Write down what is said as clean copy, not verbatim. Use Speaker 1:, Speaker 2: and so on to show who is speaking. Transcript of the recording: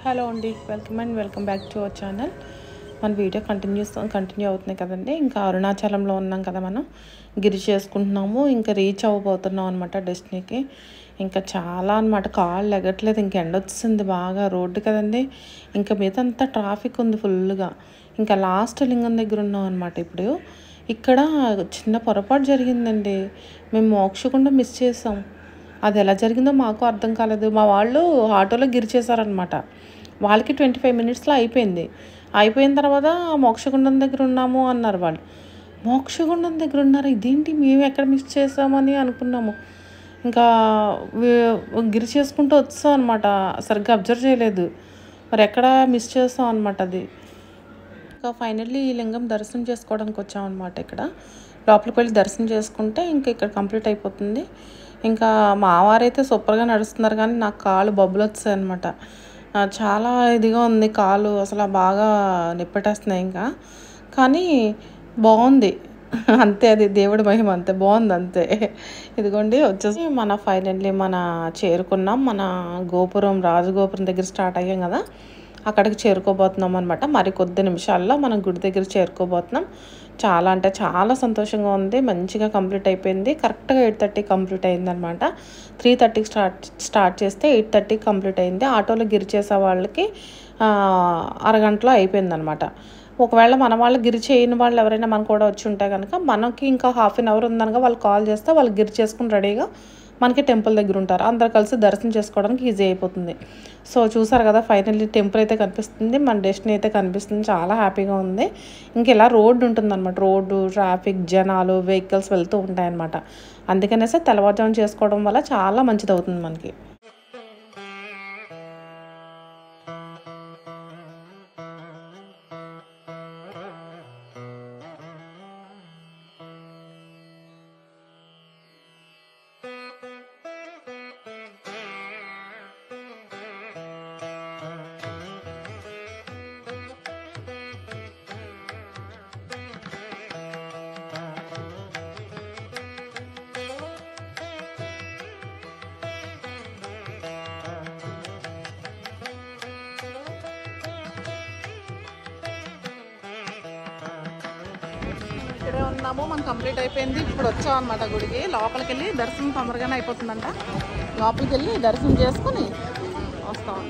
Speaker 1: Hello అండి, welcome back to our channel. మన video continue అవుతున్నాయి కదండి. ఇంకా అరుణాచలంలో ఉన్నాం కదా, మనం గిరి చేసుకుంటున్నాము. ఇంకా రీచ్ అవ్వబోతున్నాం అనమాట డెస్టినీకి. ఇంకా చాలా అనమాట, కాళ్ళు ఎగట్లేదు. ఇంక ఎండ వచ్చింది బాగా, రోడ్డు కదండి. ఇంకా మీదంతా ట్రాఫిక్ ఉంది ఫుల్గా. ఇంకా లాస్ట్ లింగం దగ్గర ఉన్నాం అనమాట. ఇప్పుడు ఇక్కడ చిన్న పొరపాటు జరిగిందండి. మేము మోక్షగుండం మిస్ చేసాం. అది ఎలా జరిగిందో మాకు అర్థం కాలేదు. మా వాళ్ళు ఆటోలో గిరి చేశారనమాట. వాళ్ళకి 25 మినిట్స్లో అయిపోయింది. అయిపోయిన తర్వాత మోక్షగుండం దగ్గర ఉన్నాము అన్నారు వాళ్ళు. మోక్షగుండం దగ్గర ఉన్నారు, ఇదేంటి మేము ఎక్కడ మిస్ చేసామని అనుకున్నాము. ఇంకా గిరి చేసుకుంటూ వచ్చాం అనమాట. సరిగ్గా అబ్జర్వ్ చేయలేదు, మరి ఎక్కడ మిస్ చేస్తాం అనమాట అది. ఇంకా ఫైనల్లీ ఈ లింగం దర్శనం చేసుకోవడానికి వచ్చామన్నమాట. ఇక్కడ లోపలికి వెళ్ళి దర్శనం చేసుకుంటే ఇంకా ఇక్కడ కంప్లీట్ అయిపోతుంది. ఇంకా మా వారైతే సూపర్గా నడుస్తున్నారు, కానీ నాకు కాళ్ళు బొబ్బలు వచ్చాయి అనమాట. చాలా ఇదిగా ఉంది కాలు, అసలు బాగా నిప్పటేస్తున్నాయి ఇంకా. కానీ బాగుంది అంతే, అది దేవుడి మహిమ, అంతే బాగుంది అంతే. ఇదిగోండి వచ్చేసి ఫైనల్లీ చేరుకున్నాం. మన గోపురం, రాజగోపురం దగ్గర స్టార్ట్ అయ్యాం కదా, అక్కడికి చేరుకోబోతున్నాం అనమాట. మరి కొద్ది నిమిషాల్లో మనం గుడి దగ్గర చేరుకోబోతున్నాం. చాలా అంటే చాలా సంతోషంగా ఉంది. మంచిగా కంప్లీట్ అయిపోయింది. కరెక్ట్గా 8:30 కంప్లీట్ అయిందనమాట. 3:30కి స్టార్ట్ చేస్తే 8:30కి కంప్లీట్ అయింది. ఆటోలో గిరి చేసే వాళ్ళకి అరగంటలో అయిపోయిందనమాట. ఒకవేళ మన వాళ్ళు గిరి చేయని వాళ్ళు ఎవరైనా మనకు కూడా వచ్చి ఉంటే కనుక మనకి ఇంకా ½ అన్ అవర్ ఉందనగా వాళ్ళు కాల్ చేస్తే వాళ్ళు గిరి చేసుకుని రెడీగా మనకి టెంపుల్ దగ్గర ఉంటారు. అందరు కలిసి దర్శనం చేసుకోవడానికి ఈజీ అయిపోతుంది. సో చూసారు కదా, ఫైనల్లీ టెంపుల్ అయితే కనిపిస్తుంది, మన డెస్టినీ అయితే కనిపిస్తుంది. చాలా హ్యాపీగా ఉంది. ఇంక ఇలా రోడ్డు ఉంటుందన్నమాట. రోడ్డు, ట్రాఫిక్, జనాలు, వెహికల్స్ వెళ్తూ ఉంటాయన్నమాట. అందుకనేసి తెల్లవారుజామున చేసుకోవడం వల్ల చాలా మంచిది అవుతుంది మనకి. ఇక్కడే ఉన్నాము, మనం కంప్లీట్ అయిపోయింది. ఇప్పుడు వచ్చాం అనమాట గుడికి. లోపలికి వెళ్ళి దర్శనం తొందరగానే అయిపోతుందంట. లోపలికి వెళ్ళి దర్శనం చేసుకుని వస్తాం.